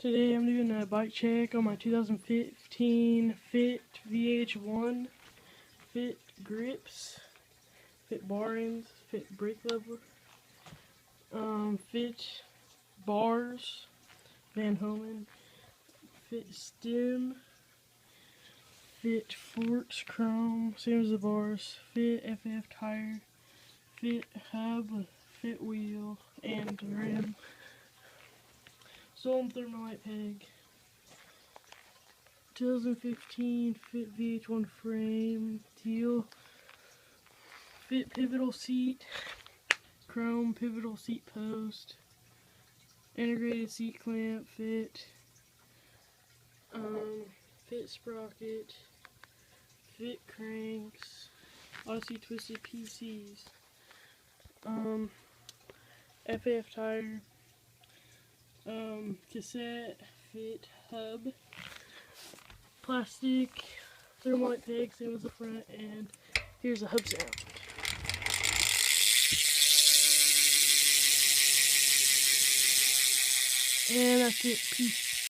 Today I'm doing a bike check on my 2015 Fit vh1, Fit grips, Fit bar ends, Fit brake lever, Fit bars, Van Homan, Fit stem, Fit forks chrome, same as the bars, Fit FF tire, Fit hub, Fit wheel, and rim. Sold thermalite peg. 2015 Fit vh1 frame, teal. Fit pivotal seat, chrome pivotal seat post, integrated seat clamp, Fit sprocket, Fit cranks, Aussie twisted PCs, FF tire, cassette, Fit hub, plastic, thermalite peg, same as the front, and here's a hub sound. And that's it. Peace.